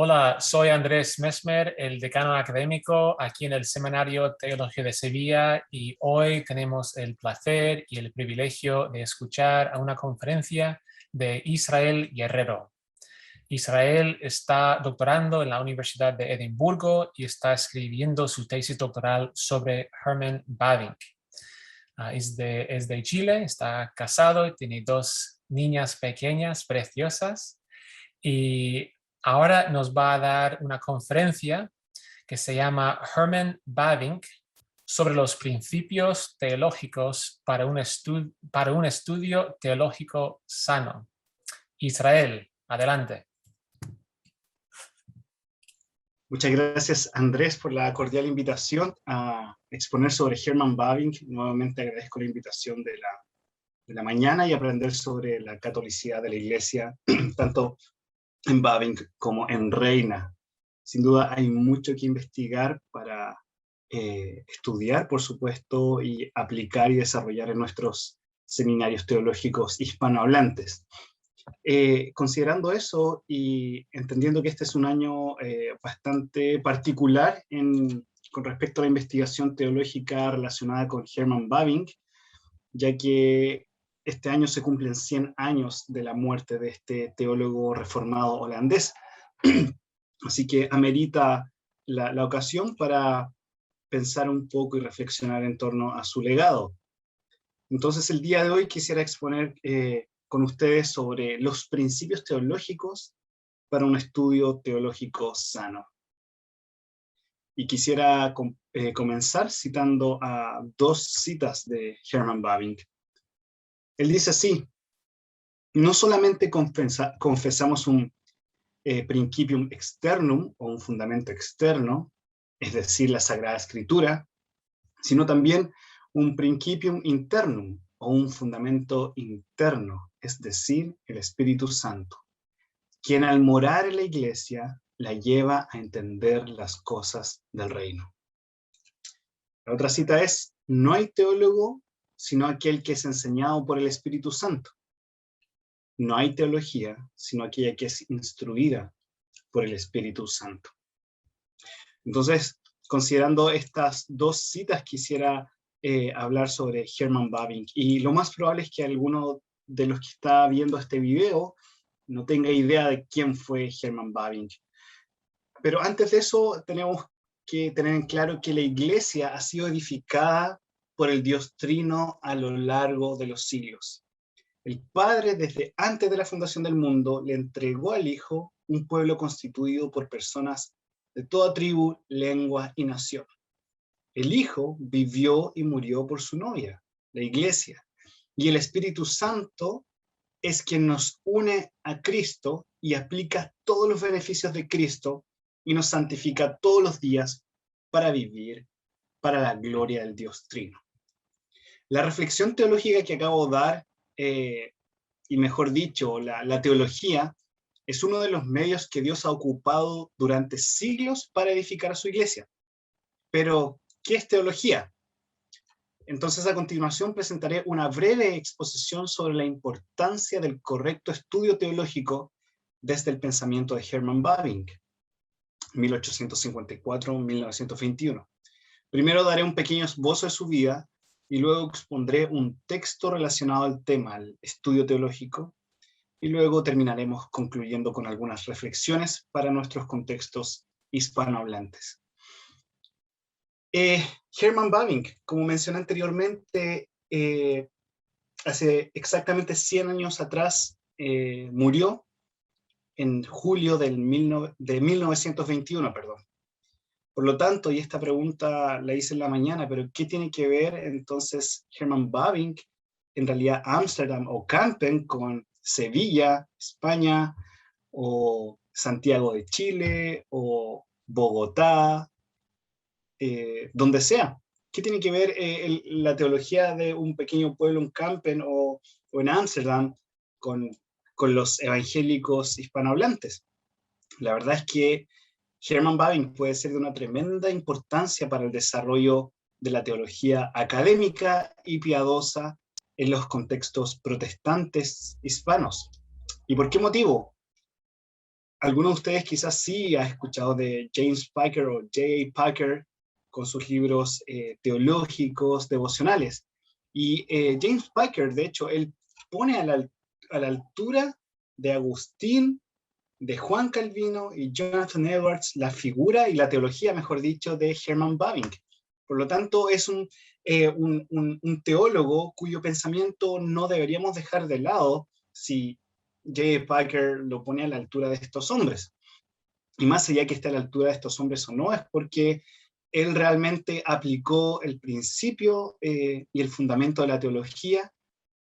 Hola, soy Andrés Mesmer, el decano académico aquí en el Seminario Teología de Sevilla, y hoy tenemos el placer y el privilegio de escuchar a una conferencia de Israel Guerrero. Israel está doctorando en la Universidad de Edimburgo y está escribiendo su tesis doctoral sobre Herman Bavinck. Es de Chile, está casado y tiene dos niñas pequeñas, preciosas, y ahora nos va a dar una conferencia que se llama Herman Bavinck sobre los principios teológicos para un estudio teológico sano. Israel, adelante. Muchas gracias, Andrés, por la cordial invitación a exponer sobre Herman Bavinck. Nuevamente agradezco la invitación de la mañana y aprender sobre la catolicidad de la Iglesia, tanto en Bavinck como en Reina. Sin duda hay mucho que investigar para estudiar, por supuesto, y aplicar y desarrollar en nuestros seminarios teológicos hispanohablantes. Considerando eso y entendiendo que este es un año bastante particular con respecto a la investigación teológica relacionada con Herman Bavinck, ya que este año se cumplen 100 años de la muerte de este teólogo reformado holandés. Así que amerita la ocasión para pensar un poco y reflexionar en torno a su legado. Entonces, el día de hoy quisiera exponer con ustedes sobre los principios teológicos para un estudio teológico sano. Y quisiera comenzar citando a dos citas de Herman Bavinck. Él dice así: no solamente confesamos un principium externum, o un fundamento externo, es decir, la Sagrada Escritura, sino también un principium internum, o un fundamento interno, es decir, el Espíritu Santo, quien al morar en la Iglesia la lleva a entender las cosas del reino. La otra cita es: no hay teólogo sino aquel que es enseñado por el Espíritu Santo. No hay teología sino aquella que es instruida por el Espíritu Santo. Entonces, considerando estas dos citas, quisiera hablar sobre Herman Bavinck. Y lo más probable es que alguno de los que está viendo este video no tenga idea de quién fue Herman Bavinck. Pero antes de eso, tenemos que tener en claro que la Iglesia ha sido edificada por el Dios Trino a lo largo de los siglos. El Padre, desde antes de la fundación del mundo, le entregó al Hijo un pueblo constituido por personas de toda tribu, lengua y nación. El Hijo vivió y murió por su novia, la Iglesia, y el Espíritu Santo es quien nos une a Cristo y aplica todos los beneficios de Cristo y nos santifica todos los días para vivir para la gloria del Dios Trino. La reflexión teológica que acabo de dar, y mejor dicho, la teología, es uno de los medios que Dios ha ocupado durante siglos para edificar a su iglesia. Pero, ¿qué es teología? Entonces, a continuación presentaré una breve exposición sobre la importancia del correcto estudio teológico desde el pensamiento de Herman Bavinck, 1854-1921. Primero daré un pequeño esbozo de su vida y luego expondré un texto relacionado al tema, el estudio teológico, y luego terminaremos concluyendo con algunas reflexiones para nuestros contextos hispanohablantes. Herman Bavinck, como mencioné anteriormente, hace exactamente 100 años atrás, murió en julio de 1921, perdón. Por lo tanto, y esta pregunta la hice en la mañana, pero ¿qué tiene que ver entonces Herman Bavinck, en realidad Ámsterdam o Kampen, con Sevilla, España, o Santiago de Chile, o Bogotá, donde sea? ¿Qué tiene que ver la teología de un pequeño pueblo en Kampen o en Ámsterdam con los evangélicos hispanohablantes? La verdad es que Herman Bavinck puede ser de una tremenda importancia para el desarrollo de la teología académica y piadosa en los contextos protestantes hispanos. ¿Y por qué motivo? algunos de ustedes quizás sí han escuchado de James Piker o J.A. Packer con sus libros teológicos, devocionales. Y James Piker, de hecho, él pone a la altura de Agustín, de Juan Calvino y Jonathan Edwards la figura y la teología, mejor dicho, de Herman Bavinck. Por lo tanto, es un teólogo cuyo pensamiento no deberíamos dejar de lado si J.A. Packer lo pone a la altura de estos hombres. Y más allá que esté a la altura de estos hombres o no, es porque él realmente aplicó el principio y el fundamento de la teología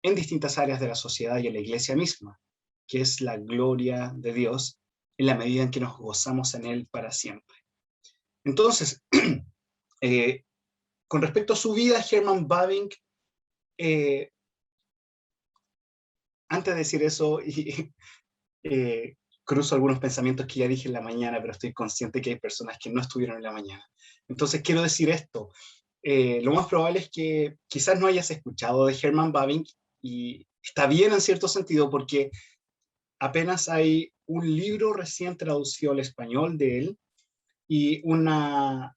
en distintas áreas de la sociedad y en la iglesia misma, que es la gloria de Dios en la medida en que nos gozamos en Él para siempre. Entonces, con respecto a su vida, Herman Bavinck, antes de decir eso, cruzo algunos pensamientos que ya dije en la mañana, pero estoy consciente que hay personas que no estuvieron en la mañana. Entonces quiero decir esto. Lo más probable es que quizás no hayas escuchado de Herman Bavinck, y está bien en cierto sentido porque apenas hay un libro recién traducido al español de él y una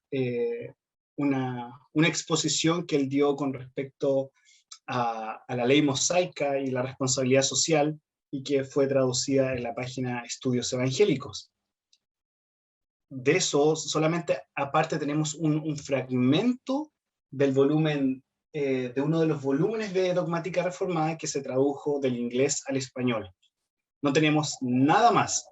exposición que él dio con respecto a la ley mosaica y la responsabilidad social, y que fue traducida en la página Estudios Evangélicos. De eso, solamente aparte tenemos un fragmento del volumen, de uno de los volúmenes de Dogmática Reformada que se tradujo del inglés al español. No tenemos nada más.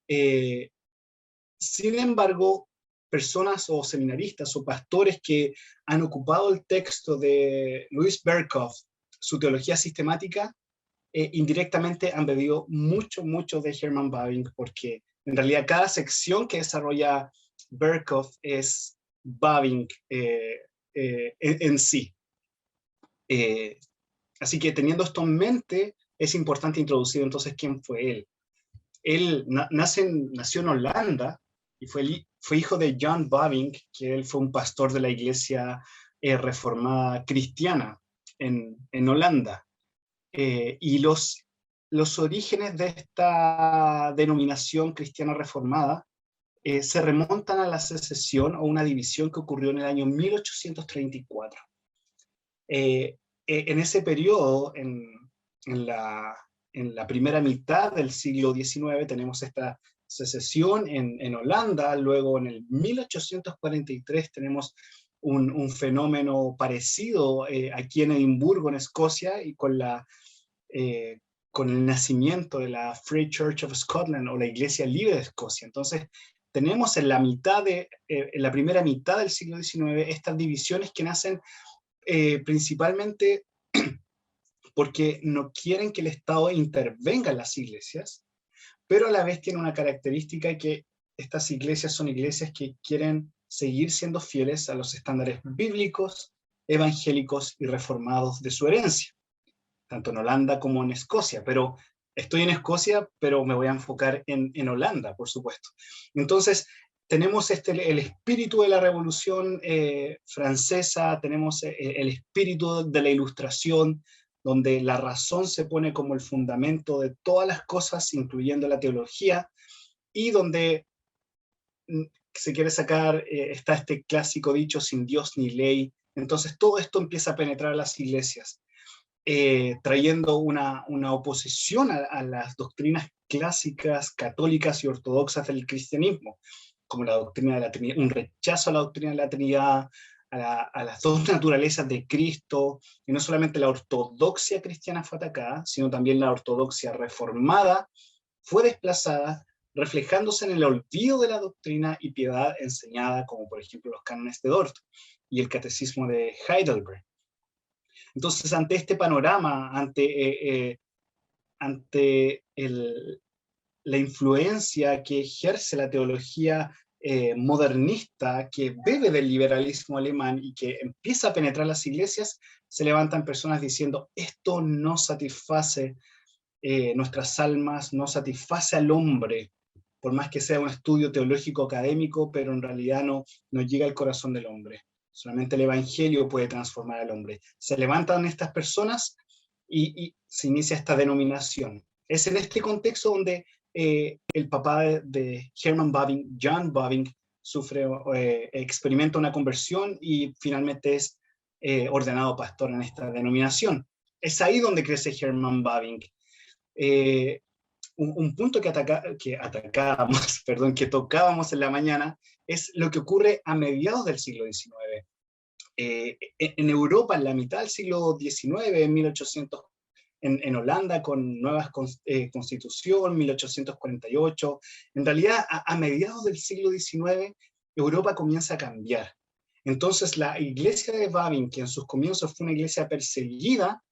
Sin embargo, personas o seminaristas o pastores que han ocupado el texto de Louis Berkhof, su teología sistemática, indirectamente han bebido mucho de Herman Bavinck, porque en realidad cada sección que desarrolla Berkhof es Bavinck en sí. Así que teniendo esto en mente, es importante introducir entonces quién fue él. Él nació en Holanda y fue hijo de John Bavinck, que él fue un pastor de la iglesia reformada cristiana en Holanda. Y los orígenes de esta denominación cristiana reformada se remontan a la secesión o una división que ocurrió en el año 1834. En ese periodo, en la primera mitad del siglo XIX, tenemos esta secesión en Holanda. Luego en el 1843 tenemos un fenómeno parecido aquí en Edimburgo, en Escocia, y con el nacimiento de la Free Church of Scotland, o la Iglesia Libre de Escocia. Entonces, tenemos en la primera mitad del siglo XIX estas divisiones que nacen principalmente porque no quieren que el Estado intervenga en las iglesias, pero a la vez tiene una característica, que estas iglesias son iglesias que quieren seguir siendo fieles a los estándares bíblicos, evangélicos y reformados de su herencia, tanto en Holanda como en Escocia. Pero estoy en Escocia, pero me voy a enfocar en Holanda, por supuesto. Entonces, tenemos el espíritu de la Revolución Francesa, tenemos el espíritu de la Ilustración, donde la razón se pone como el fundamento de todas las cosas, incluyendo la teología, y donde se quiere sacar, está este clásico dicho, sin Dios ni ley. Entonces todo esto empieza a penetrar a las iglesias, trayendo una oposición a las doctrinas clásicas, católicas y ortodoxas del cristianismo, como la doctrina de la Trinidad, un rechazo a la doctrina de la Trinidad, a las dos naturalezas de Cristo. Y no solamente la ortodoxia cristiana fue atacada, sino también la ortodoxia reformada fue desplazada, reflejándose en el olvido de la doctrina y piedad enseñada, como por ejemplo los cánones de Dort y el catecismo de Heidelberg. Entonces, ante este panorama, ante la influencia que ejerce la teología modernista, que bebe del liberalismo alemán y que empieza a penetrar las iglesias, se levantan personas diciendo: esto no satisface nuestras almas, no satisface al hombre, por más que sea un estudio teológico académico, pero en realidad no llega al corazón del hombre. Solamente el evangelio puede transformar al hombre. Se levantan estas personas y se inicia esta denominación. Es en este contexto donde el papá de Herman Bavinck, John Bavinck, experimenta una conversión y finalmente es ordenado pastor en esta denominación. Es ahí donde crece Herman Bavinck. Un punto que tocábamos en la mañana es lo que ocurre a mediados del siglo XIX. En Europa, en la mitad del siglo XIX, en 1800, en Holanda con nuevas constitución, 1848, en realidad a mediados del siglo XIX, Europa comienza a cambiar. Entonces la iglesia de Bavinck, que en sus comienzos fue una iglesia perseguida,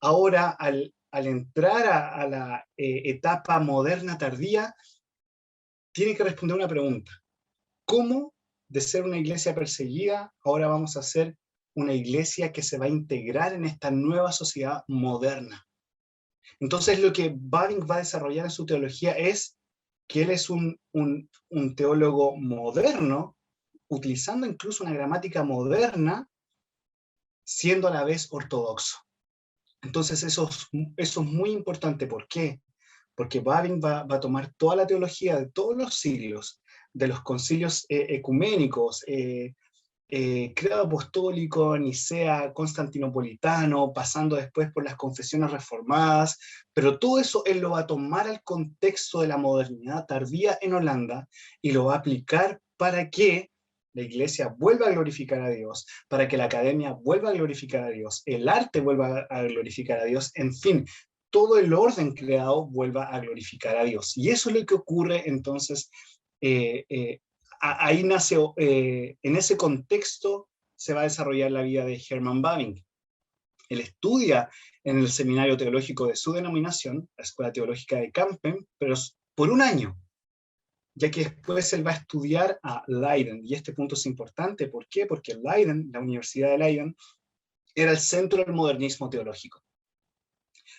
ahora al entrar a la etapa moderna tardía, tiene que responder una pregunta. ¿Cómo de ser una iglesia perseguida, ahora vamos a ser una iglesia que se va a integrar en esta nueva sociedad moderna? Entonces lo que Bavinck va a desarrollar en su teología es que él es un teólogo moderno, utilizando incluso una gramática moderna, siendo a la vez ortodoxo. Entonces eso es muy importante. ¿Por qué? Porque Bavinck va a tomar toda la teología de todos los siglos, de los concilios ecuménicos, credo apostólico, Nicea, constantinopolitano, pasando después por las confesiones reformadas, pero todo eso él lo va a tomar al contexto de la modernidad tardía en Holanda y lo va a aplicar para que la iglesia vuelva a glorificar a Dios, para que la academia vuelva a glorificar a Dios, el arte vuelva a glorificar a Dios, en fin, todo el orden creado vuelva a glorificar a Dios. Y eso es lo que ocurre entonces. Ahí nace, en ese contexto se va a desarrollar la vida de Herman Bavinck. Él estudia en el seminario teológico de su denominación, la Escuela Teológica de Kampen, pero por un año, ya que después él va a estudiar a Leiden, y este punto es importante. ¿Por qué? Porque Leiden, la Universidad de Leiden, era el centro del modernismo teológico.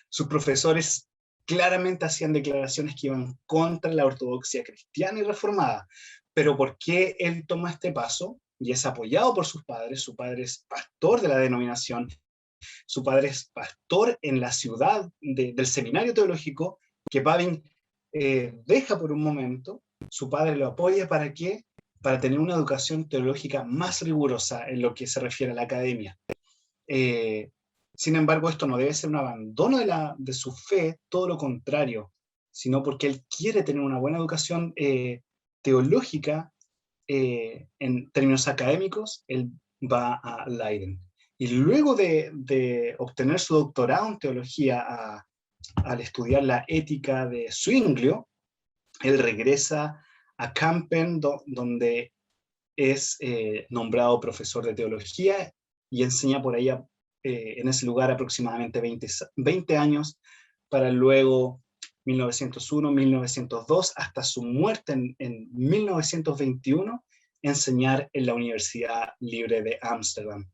Sus profesores claramente hacían declaraciones que iban contra la ortodoxia cristiana y reformada. Pero ¿por qué él toma este paso? Y es apoyado por sus padres. Su padre es pastor de la denominación. Su padre es pastor en la ciudad del seminario teológico que Bavinck deja por un momento. Su padre lo apoya ¿para qué? Para tener una educación teológica más rigurosa en lo que se refiere a la academia. Sin embargo, esto no debe ser un abandono de su fe, todo lo contrario, sino porque él quiere tener una buena educación teológica. En términos académicos, él va a Leiden. Y luego de obtener su doctorado en teología al estudiar la ética de Zwinglio, él regresa a Kampen, donde es nombrado profesor de teología y enseña por ahí en ese lugar aproximadamente 20 años, para luego 1901, 1902, hasta su muerte en 1921, enseñar en la Universidad Libre de Ámsterdam.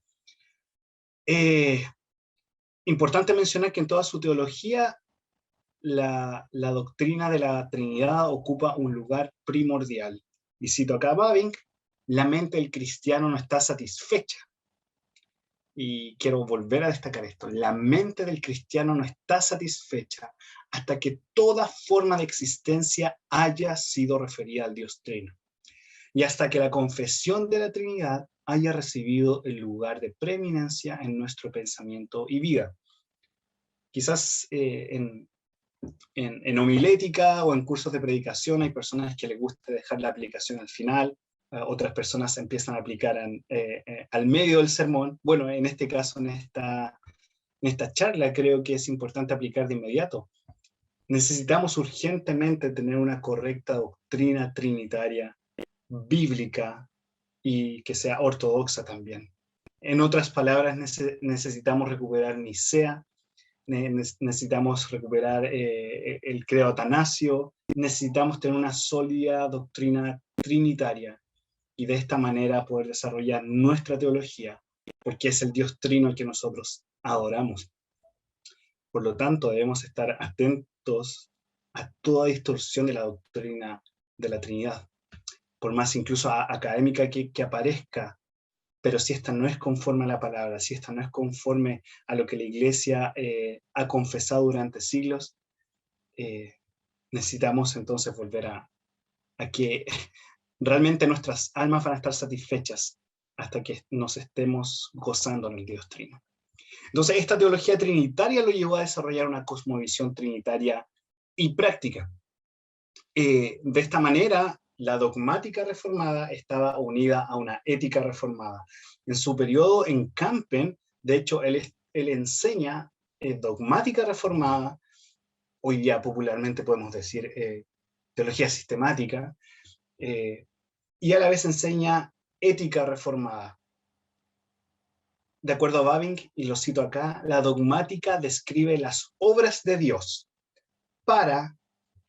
Importante mencionar que en toda su teología la doctrina de la Trinidad ocupa un lugar primordial. Y cito acá a Bavinck: la mente del cristiano no está satisfecha. Y quiero volver a destacar esto: la mente del cristiano no está satisfecha hasta que toda forma de existencia haya sido referida al Dios Trino, y hasta que la confesión de la Trinidad haya recibido el lugar de preeminencia en nuestro pensamiento y vida. Quizás en homilética o en cursos de predicación hay personas que les gusta dejar la aplicación al final. Otras personas empiezan a aplicar al medio del sermón. Bueno, en este caso, en esta charla, creo que es importante aplicar de inmediato. Necesitamos urgentemente tener una correcta doctrina trinitaria, bíblica, y que sea ortodoxa también. En otras palabras, necesitamos recuperar Nicea, necesitamos recuperar el credo atanasio, necesitamos tener una sólida doctrina trinitaria, y de esta manera poder desarrollar nuestra teología, porque es el Dios Trino el que nosotros adoramos. Por lo tanto, debemos estar atentos a toda distorsión de la doctrina de la Trinidad, por más incluso académica que aparezca. Pero si esta no es conforme a la palabra, si esta no es conforme a lo que la Iglesia ha confesado durante siglos, necesitamos entonces volver a que realmente nuestras almas van a estar satisfechas hasta que nos estemos gozando en el Dios Trino. Entonces, esta teología trinitaria lo llevó a desarrollar una cosmovisión trinitaria y práctica. De esta manera, la dogmática reformada estaba unida a una ética reformada. En su periodo en Campen, de hecho, él enseña dogmática reformada, hoy día popularmente podemos decir teología sistemática, y a la vez enseña ética reformada. De acuerdo a Bavinck, y lo cito acá, la dogmática describe las obras de Dios para,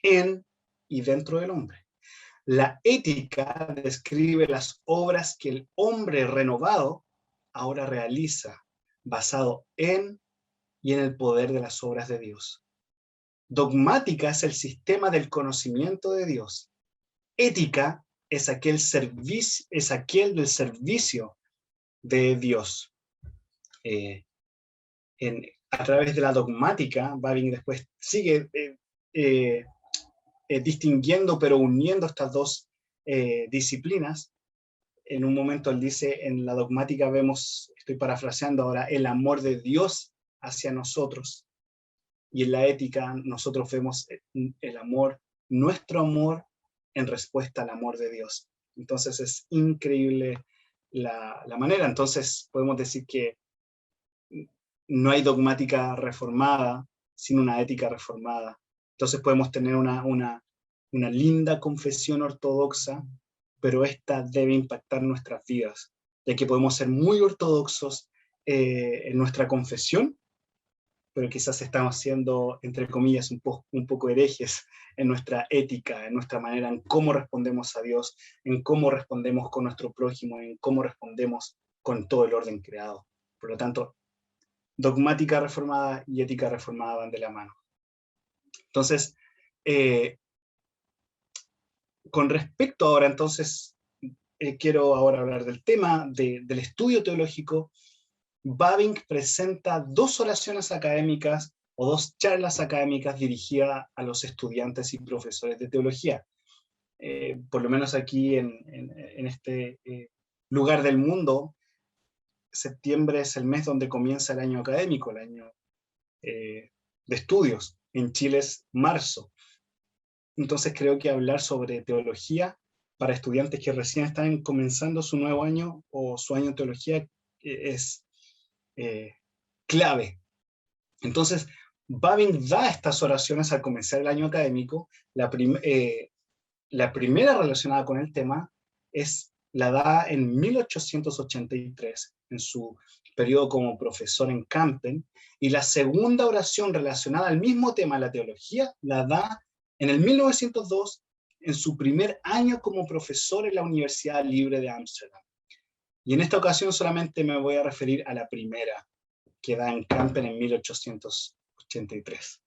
en y dentro del hombre. La ética describe las obras que el hombre renovado ahora realiza, basado en y en el poder de las obras de Dios. Dogmática es el sistema del conocimiento de Dios. Ética es aquel del servicio de Dios. A través de la dogmática, Bavinck después sigue distinguiendo, pero uniendo estas dos disciplinas. En un momento él dice, en la dogmática vemos, estoy parafraseando ahora, el amor de Dios hacia nosotros, y en la ética nosotros vemos el amor, nuestro amor en respuesta al amor de Dios. Entonces es increíble la manera. Entonces podemos decir que no hay dogmática reformada sin una ética reformada. Entonces podemos tener una linda confesión ortodoxa, pero esta debe impactar nuestras vidas, ya que podemos ser muy ortodoxos en nuestra confesión, pero quizás estamos siendo, entre comillas, un poco herejes en nuestra ética, en nuestra manera, en cómo respondemos a Dios, en cómo respondemos con nuestro prójimo, en cómo respondemos con todo el orden creado. Por lo tanto, dogmática reformada y ética reformada van de la mano. Entonces, con respecto ahora, entonces, quiero ahora hablar del tema del estudio teológico. Bavinck presenta dos oraciones académicas o dos charlas académicas dirigidas a los estudiantes y profesores de teología. Por lo menos aquí en este lugar del mundo, septiembre es el mes donde comienza el año académico, el año de estudios. En Chile es marzo. Entonces creo que hablar sobre teología para estudiantes que recién están comenzando su nuevo año o su año de teología es clave. Entonces, Bavinck da estas oraciones al comenzar el año académico. La primera relacionada con el tema la da en 1883, en su periodo como profesor en Campen, y la segunda oración relacionada al mismo tema, la teología, la da en el 1902, en su primer año como profesor en la Universidad Libre de Ámsterdam. Y en esta ocasión solamente me voy a referir a la primera, que da en Campen en 1883.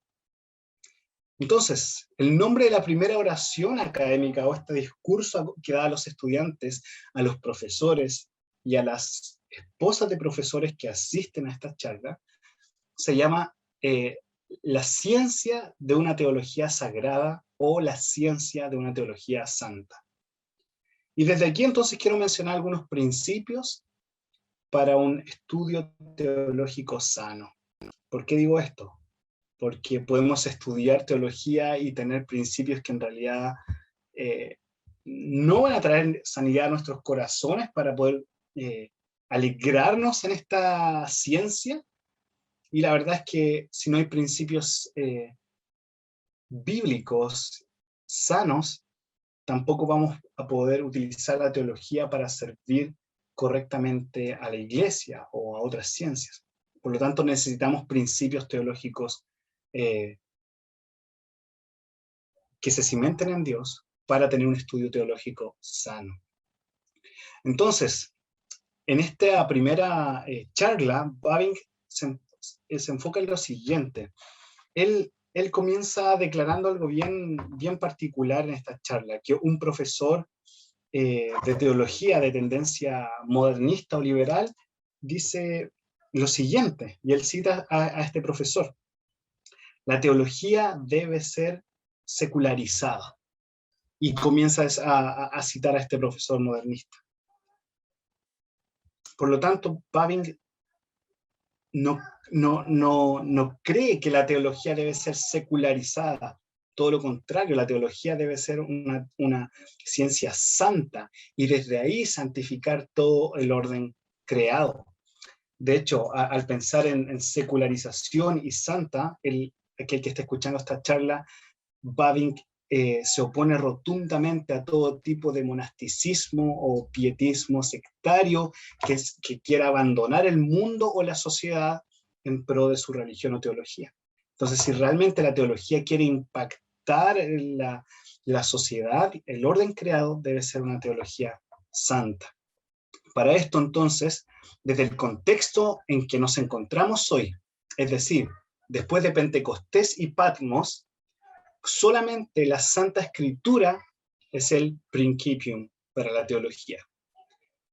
Entonces, el nombre de la primera oración académica o este discurso que da a los estudiantes, a los profesores y a las esposas de profesores que asisten a esta charla, se llama la ciencia de una teología sagrada o la ciencia de una teología santa. Y desde aquí entonces quiero mencionar algunos principios para un estudio teológico sano. ¿Por qué digo esto? Porque podemos estudiar teología y tener principios que en realidad no van a traer sanidad a nuestros corazones para poder alegrarnos en esta ciencia. Y la verdad es que si no hay principios bíblicos sanos, tampoco vamos a poder utilizar la teología para servir correctamente a la iglesia o a otras ciencias. Por lo tanto, necesitamos principios teológicos que se cimenten en Dios para tener un estudio teológico sano. Entonces, en esta primera charla, Bavinck se enfoca en lo siguiente. Él comienza declarando algo bien particular en esta charla, que un profesor de teología de tendencia modernista o liberal dice lo siguiente, y él cita a este profesor: la teología debe ser secularizada. Y comienza a citar a este profesor modernista. Por lo tanto, Bavinck no cree que la teología debe ser secularizada. Todo lo contrario, la teología debe ser una ciencia santa y desde ahí santificar todo el orden creado. De hecho, al pensar en secularización y santa, aquel que esté escuchando esta charla, Bavinck se opone rotundamente a todo tipo de monasticismo o pietismo sectario que quiera abandonar el mundo o la sociedad en pro de su religión o teología. Entonces, si realmente la teología quiere impactar la sociedad, el orden creado, debe ser una teología santa. Para esto, entonces, desde el contexto en que nos encontramos hoy, es decir, después de Pentecostés y Patmos, solamente la Santa Escritura es el principium para la teología.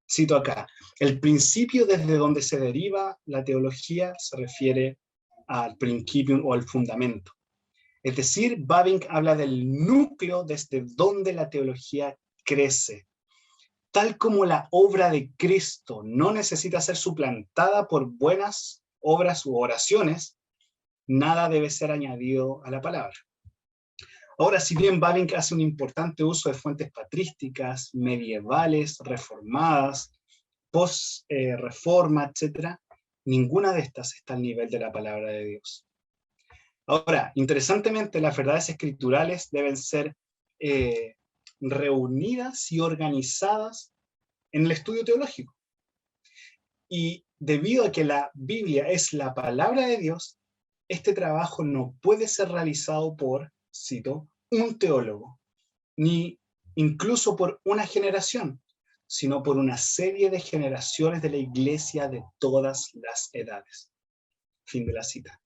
Cito acá, el principio desde donde se deriva la teología se refiere al principium o al fundamento. Es decir, Bavinck habla del núcleo desde donde la teología crece. Tal como la obra de Cristo no necesita ser suplantada por buenas obras u oraciones, nada debe ser añadido a la palabra. Ahora, si bien Bavinck hace un importante uso de fuentes patrísticas, medievales, reformadas, post-reforma, etc., ninguna de estas está al nivel de la palabra de Dios. Ahora, interesantemente, las verdades escriturales deben ser reunidas y organizadas en el estudio teológico. Y debido a que la Biblia es la palabra de Dios, este trabajo no puede ser realizado por, cito, un teólogo, ni incluso por una generación, sino por una serie de generaciones de la iglesia de todas las edades. Fin de la cita.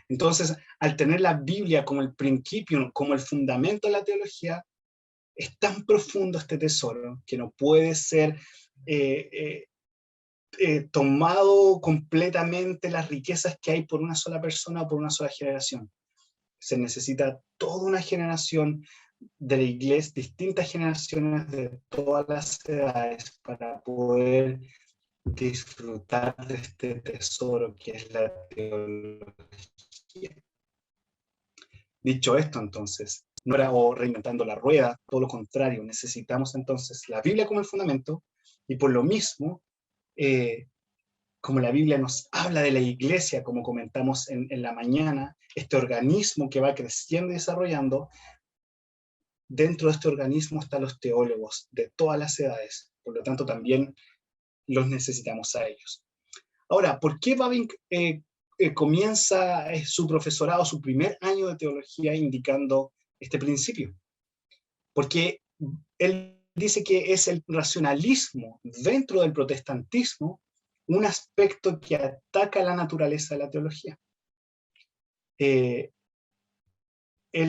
Entonces, al tener la Biblia como el principio, como el fundamento de la teología, es tan profundo este tesoro que no puede ser tomado completamente las riquezas que hay por una sola persona o por una sola generación. Se necesita toda una generación de la iglesia, distintas generaciones de todas las edades para poder disfrutar de este tesoro que es la teología. Dicho esto, entonces, no era reinventando la rueda, todo lo contrario, necesitamos entonces la Biblia como el fundamento y por lo mismo, como la Biblia nos habla de la iglesia, como comentamos en la mañana, este organismo que va creciendo y desarrollando, dentro de este organismo están los teólogos de todas las edades, por lo tanto también los necesitamos a ellos. Ahora, ¿por qué Bavinck comienza su profesorado, su primer año de teología indicando este principio? Porque él dice que es el racionalismo dentro del protestantismo un aspecto que ataca la naturaleza de la teología. Él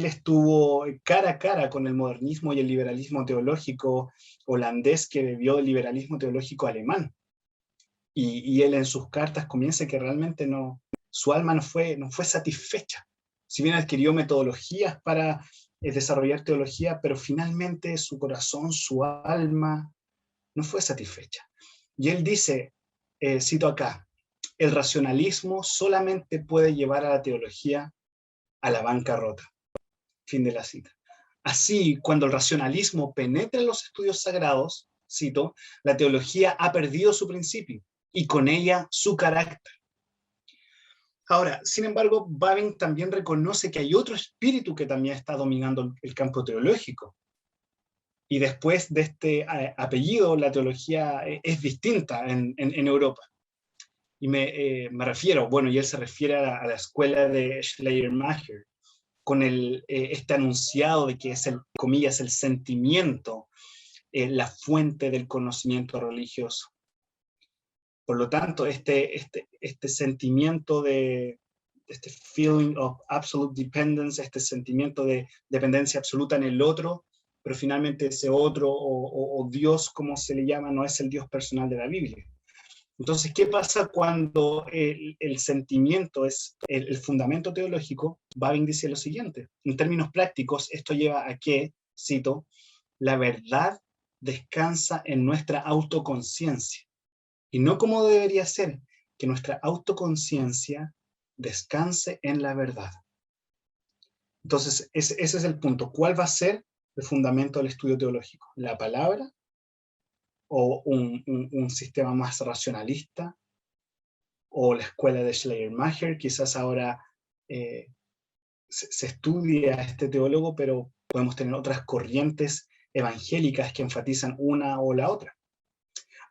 estuvo cara a cara con el modernismo y el liberalismo teológico holandés que bebió del liberalismo teológico alemán. Y él en sus cartas comienza que realmente su alma no fue satisfecha. Si bien adquirió metodologías para desarrollar teología, pero finalmente su corazón, su alma, no fue satisfecha. Y él dice, cito acá, el racionalismo solamente puede llevar a la teología a la bancarrota. Fin de la cita. Así, cuando el racionalismo penetra en los estudios sagrados, cito, la teología ha perdido su principio y con ella su carácter. Ahora, sin embargo, Bavinck también reconoce que hay otro espíritu que también está dominando el campo teológico. Y después de este apellido, la teología es distinta en Europa. Y me refiero, bueno, y él se refiere a la escuela de Schleiermacher, con este anunciado de que es comillas, el sentimiento, la fuente del conocimiento religioso. Por lo tanto, este sentimiento este feeling of absolute dependence, este sentimiento de dependencia absoluta en el otro, pero finalmente ese otro o Dios, como se le llama, no es el Dios personal de la Biblia. Entonces, ¿qué pasa cuando el sentimiento es el fundamento teológico? Bavinck dice lo siguiente, en términos prácticos, esto lleva a que, cito, la verdad descansa en nuestra autoconciencia, y no como debería ser, que nuestra autoconciencia descanse en la verdad. Entonces, ese es el punto. ¿Cuál va a ser el fundamento del estudio teológico? ¿La palabra o un sistema más racionalista? ¿O la escuela de Schleiermacher? Quizás ahora se estudia a este teólogo, pero podemos tener otras corrientes evangélicas que enfatizan una o la otra.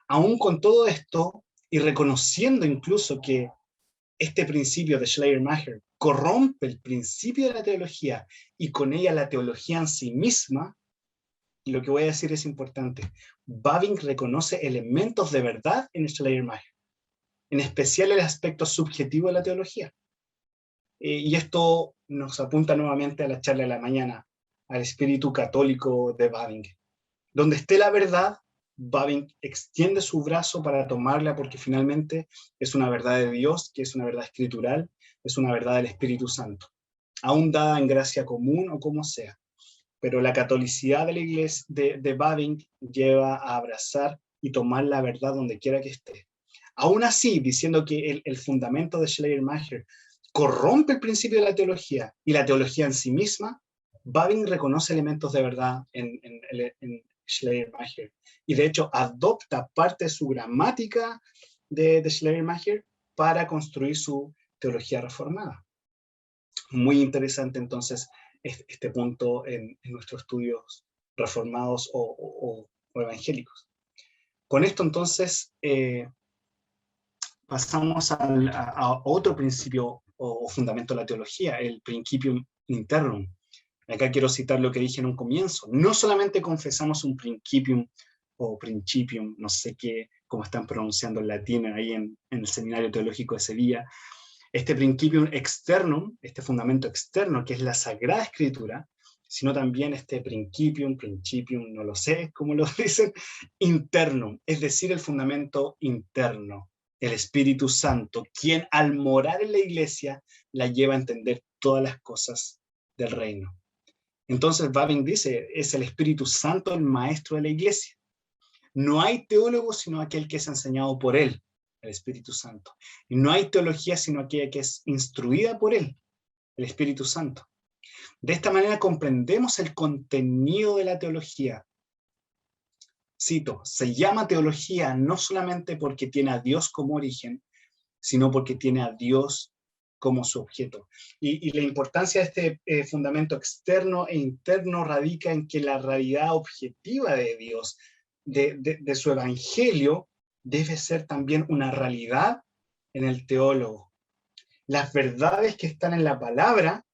Aún con todo esto, y reconociendo incluso que este principio de Schleiermacher corrompe el principio de la teología y con ella la teología en sí misma, y lo que voy a decir es importante, Bavinck reconoce elementos de verdad en Schleiermacher, en especial el aspecto subjetivo de la teología. Y esto nos apunta nuevamente a la charla de la mañana, al espíritu católico de Bavinck. Donde esté la verdad, Bavinck extiende su brazo para tomarla porque finalmente es una verdad de Dios, que es una verdad escritural, es una verdad del Espíritu Santo, aún dada en gracia común o como sea. Pero la catolicidad de la iglesia de Bavinck lleva a abrazar y tomar la verdad donde quiera que esté. Aún así, diciendo que el fundamento de Schleiermacher corrompe el principio de la teología y la teología en sí misma, Bavinck reconoce elementos de verdad en Schleiermacher, y de hecho adopta parte de su gramática de Schleiermacher para construir su teología reformada. Muy interesante entonces este punto en nuestros estudios reformados o evangélicos. Con esto entonces pasamos a otro principio o fundamento de la teología, el principium internum. Acá quiero citar lo que dije en un comienzo. No solamente confesamos un principium o principium, no sé qué, cómo están pronunciando en latín ahí en el Seminario Teológico de Sevilla, este principium externum, este fundamento externo que es la Sagrada Escritura, sino también este principium, no lo sé cómo lo dicen, internum, es decir, el fundamento interno, el Espíritu Santo, quien al morar en la iglesia la lleva a entender todas las cosas del reino. Entonces Bavinck dice, es el Espíritu Santo el maestro de la iglesia. No hay teólogo sino aquel que es enseñado por él, el Espíritu Santo. Y no hay teología sino aquella que es instruida por él, el Espíritu Santo. De esta manera comprendemos el contenido de la teología. Cito, se llama teología no solamente porque tiene a Dios como origen, sino porque tiene a Dios como su objeto. Y la importancia de este fundamento externo e interno radica en que la realidad objetiva de Dios, de su evangelio, debe ser también una realidad en el teólogo. Las verdades que están en la palabra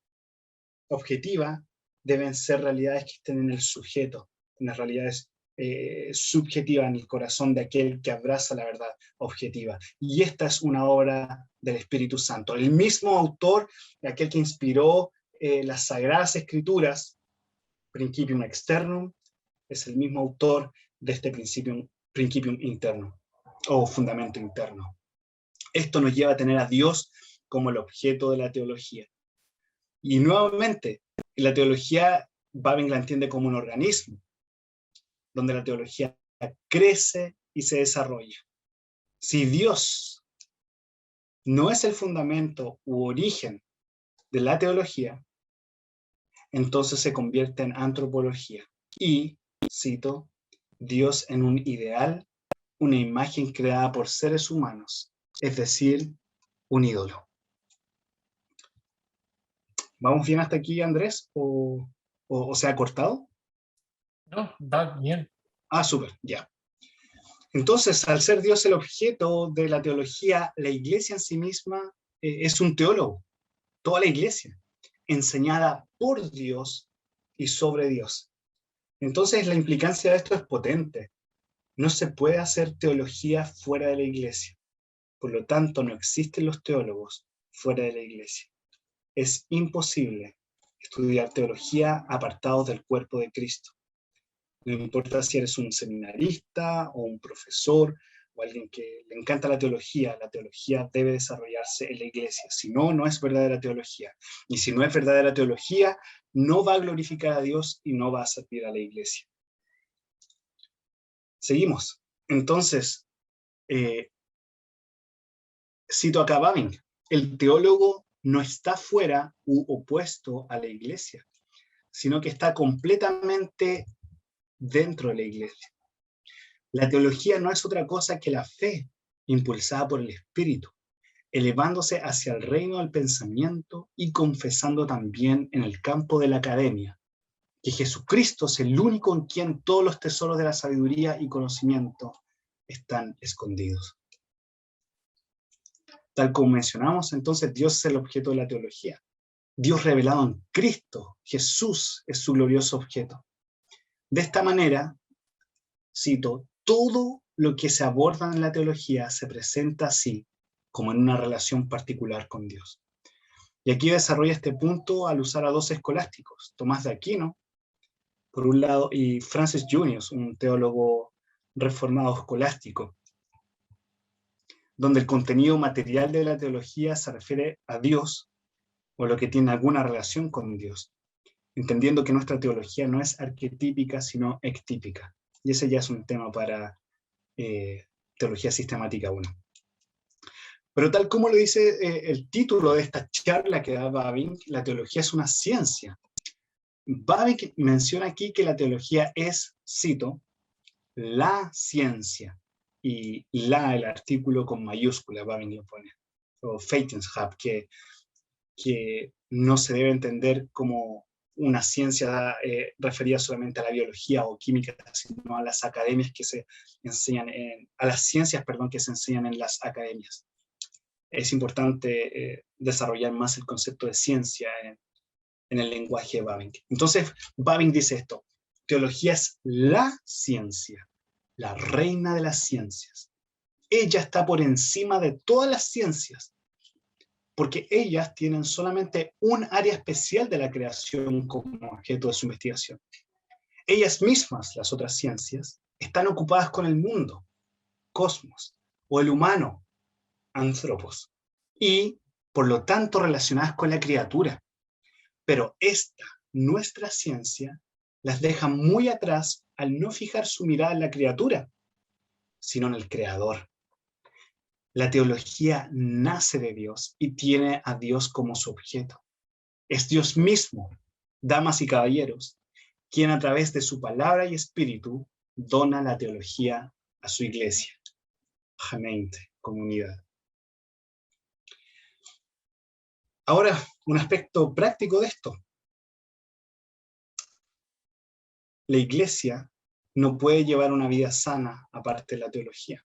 objetiva deben ser realidades que estén en el sujeto, en las realidades subjetiva en el corazón de aquel que abraza la verdad objetiva. Y esta es una obra del Espíritu Santo. El mismo autor, aquel que inspiró las Sagradas Escrituras, Principium Externum, es el mismo autor de este Principium Interno, o fundamento interno. Esto nos lleva a tener a Dios como el objeto de la teología. Y nuevamente, la teología, Bavinck la entiende como un organismo, donde la teología crece y se desarrolla. Si Dios no es el fundamento u origen de la teología, entonces se convierte en antropología. Y, cito, Dios en un ideal, una imagen creada por seres humanos, es decir, un ídolo. ¿Vamos bien hasta aquí, Andrés? ¿O se ha cortado? No, va bien. Ah, súper, ya. Entonces, al ser Dios el objeto de la teología, la iglesia en sí misma es un teólogo, toda la iglesia, enseñada por Dios y sobre Dios. Entonces, la implicancia de esto es potente. No se puede hacer teología fuera de la iglesia. Por lo tanto, no existen los teólogos fuera de la iglesia. Es imposible estudiar teología apartados del cuerpo de Cristo. No importa si eres un seminarista o un profesor o un pastor, o alguien que le encanta la teología debe desarrollarse en la iglesia. Si no, no es verdadera teología. Y si no es verdadera teología, no va a glorificar a Dios y no va a servir a la iglesia. Seguimos. Entonces, cito acá a Bavinck: el teólogo no está fuera u opuesto a la iglesia, sino que está completamente dentro de la iglesia. La teología no es otra cosa que la fe impulsada por el Espíritu, elevándose hacia el reino del pensamiento y confesando también en el campo de la academia que Jesucristo es el único en quien todos los tesoros de la sabiduría y conocimiento están escondidos. Tal como mencionamos, entonces Dios es el objeto de la teología. Dios revelado en Cristo, Jesús, es su glorioso objeto. De esta manera, cito, todo lo que se aborda en la teología se presenta así, como en una relación particular con Dios. Y aquí desarrolla este punto al usar a dos escolásticos, Tomás de Aquino, por un lado, y Francis Junius, un teólogo reformado escolástico, donde el contenido material de la teología se refiere a Dios o lo que tiene alguna relación con Dios, entendiendo que nuestra teología no es arquetípica, sino ectípica. Y ese ya es un tema para Teología Sistemática 1. Pero tal como lo dice el título de esta charla que da Bavinck, la teología es una ciencia. Bavinck menciona aquí que la teología es, cito, la ciencia, y el artículo con mayúscula, Bavinck lo pone, o Wetenschap, que no se debe entender como una ciencia referida solamente a la biología o química, sino a las academias que se enseñan, a las ciencias, perdón, que se enseñan en las academias. Es importante desarrollar más el concepto de ciencia en el lenguaje de Bavinck. Entonces, Bavinck dice esto: teología es la ciencia, la reina de las ciencias. Ella está por encima de todas las ciencias, porque ellas tienen solamente un área especial de la creación como objeto de su investigación. Ellas mismas, las otras ciencias, están ocupadas con el mundo, cosmos, o el humano, anthropos, y por lo tanto relacionadas con la criatura. Pero esta, nuestra ciencia, las deja muy atrás al no fijar su mirada en la criatura, sino en el Creador. La teología nace de Dios y tiene a Dios como su objeto. Es Dios mismo, damas y caballeros, quien a través de su palabra y espíritu dona la teología a su iglesia. Gemeinte, comunidad. Ahora, un aspecto práctico de esto. La iglesia no puede llevar una vida sana aparte de la teología.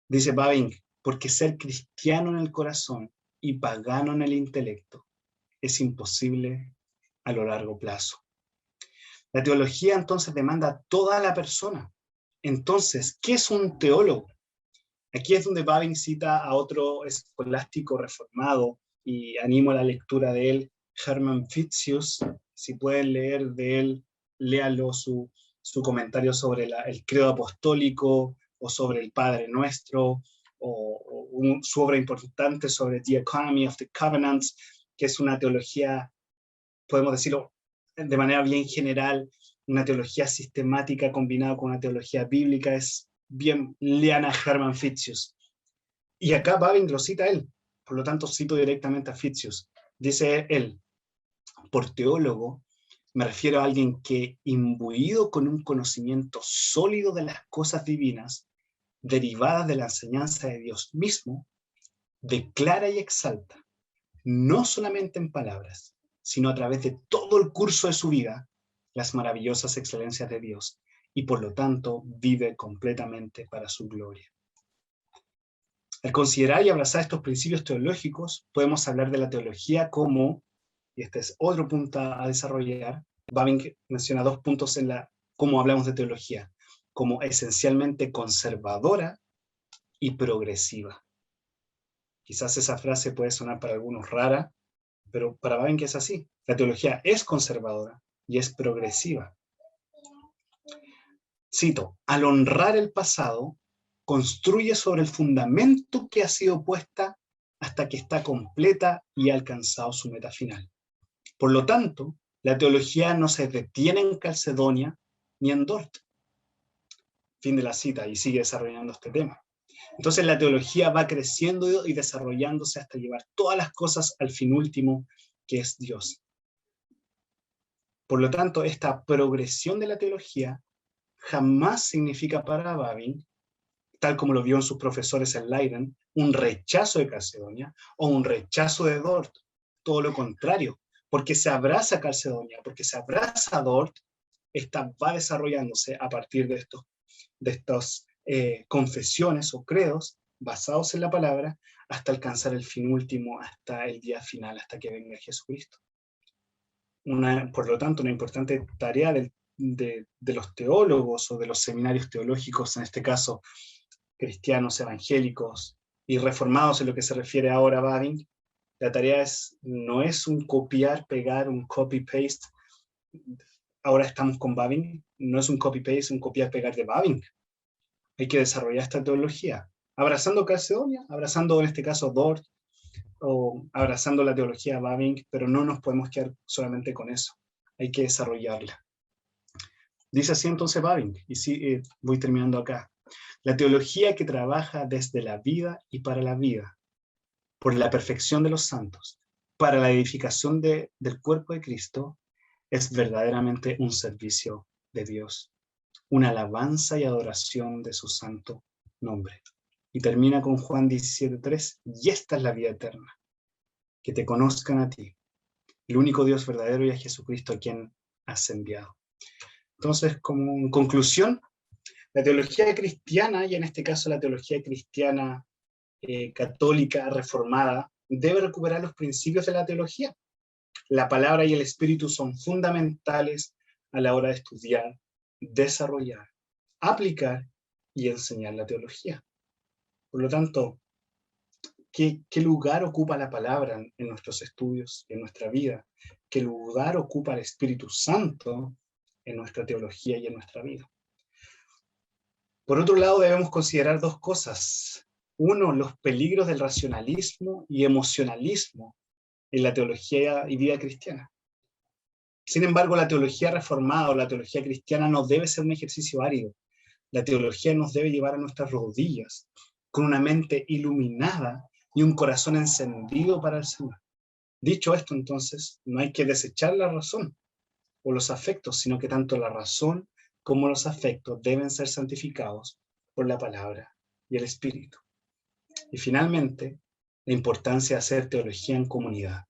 Dice Bavinck, porque ser cristiano en el corazón y pagano en el intelecto es imposible a lo largo plazo. La teología entonces demanda a toda la persona. Entonces, ¿qué es un teólogo? Aquí es donde Bavinck cita a otro escolástico reformado y animo a la lectura de él, Hermann Fitzius. Si pueden leer de él, léanlo, su comentario sobre el credo apostólico o sobre el Padre Nuestro, su obra importante sobre The Economy of the Covenants, que es una teología, podemos decirlo de manera bien general, una teología sistemática combinada con una teología bíblica. Es bien leana Hermann Fitzius. Y acá Bavinck lo cita él, por lo tanto cito directamente a Fitzius. Dice él, por teólogo me refiero a alguien que, imbuido con un conocimiento sólido de las cosas divinas, derivadas de la enseñanza de Dios mismo, declara y exalta, no solamente en palabras, sino a través de todo el curso de su vida, las maravillosas excelencias de Dios, y por lo tanto vive completamente para su gloria. Al considerar y abrazar estos principios teológicos, podemos hablar de la teología como, y este es otro punto a desarrollar, Bavinck menciona dos puntos en cómo hablamos de teología, como esencialmente conservadora y progresiva. Quizás esa frase puede sonar para algunos rara, pero para Bavinck es así. La teología es conservadora y es progresiva. Cito, al honrar el pasado, construye sobre el fundamento que ha sido puesta hasta que está completa y ha alcanzado su meta final. Por lo tanto, la teología no se detiene en Calcedonia ni en Dort. Fin de la cita, y sigue desarrollando este tema. Entonces la teología va creciendo y desarrollándose hasta llevar todas las cosas al fin último, que es Dios. Por lo tanto, esta progresión de la teología jamás significa para Bavinck, tal como lo vio en sus profesores en Leiden, un rechazo de Calcedonia o un rechazo de Dort. Todo lo contrario, porque se abraza Calcedonia, porque se abraza Dort, esta va desarrollándose a partir de estas confesiones o credos basados en la palabra hasta alcanzar el fin último, hasta el día final, hasta que venga Jesucristo. Por lo tanto, una importante tarea de los teólogos o de los seminarios teológicos, en este caso cristianos, evangélicos y reformados en lo que se refiere ahora a Bavinck, la tarea no es un copiar, pegar, un copy-paste. Ahora estamos con Bavinck, no es un copy-paste, un copiar, pegar de Bavinck. Hay que desarrollar esta teología, abrazando Calcedonia, abrazando en este caso Dort, o abrazando la teología de Bavinck, pero no nos podemos quedar solamente con eso. Hay que desarrollarla. Dice así entonces Bavinck, y sí, voy terminando acá. La teología que trabaja desde la vida y para la vida, por la perfección de los santos, para la edificación del cuerpo de Cristo, es verdaderamente un servicio de Dios, una alabanza y adoración de su santo nombre. Y termina con Juan 17:3, y esta es la vida eterna, que te conozcan a ti, el único Dios verdadero, y a Jesucristo a quien has enviado. Entonces, como conclusión, la teología cristiana, y en este caso la teología cristiana católica reformada, debe recuperar los principios de la teología. La palabra y el espíritu son fundamentales a la hora de estudiar, desarrollar, aplicar y enseñar la teología. Por lo tanto, ¿qué lugar ocupa la palabra en nuestros estudios, en nuestra vida? ¿Qué lugar ocupa el Espíritu Santo en nuestra teología y en nuestra vida? Por otro lado, debemos considerar dos cosas. Uno, los peligros del racionalismo y emocionalismo en la teología y vida cristiana. Sin embargo, la teología reformada o la teología cristiana no debe ser un ejercicio árido. La teología nos debe llevar a nuestras rodillas, con una mente iluminada y un corazón encendido para el Señor. Dicho esto, entonces, no hay que desechar la razón o los afectos, sino que tanto la razón como los afectos deben ser santificados por la palabra y el Espíritu. Y finalmente, la importancia de hacer teología en comunidad.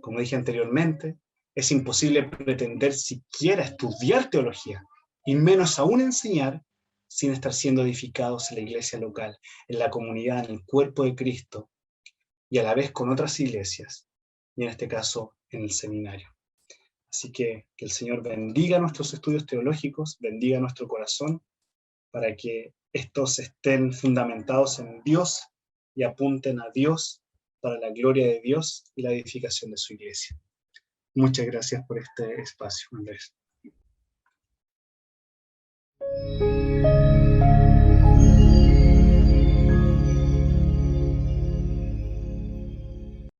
Como dije anteriormente, es imposible pretender siquiera estudiar teología, y menos aún enseñar, sin estar siendo edificados en la iglesia local, en la comunidad, en el cuerpo de Cristo, y a la vez con otras iglesias, y en este caso en el seminario. Así que el Señor bendiga nuestros estudios teológicos, bendiga nuestro corazón, para que estos estén fundamentados en Dios y apunten a Dios para la gloria de Dios y la edificación de su iglesia. Muchas gracias por este espacio, Andrés.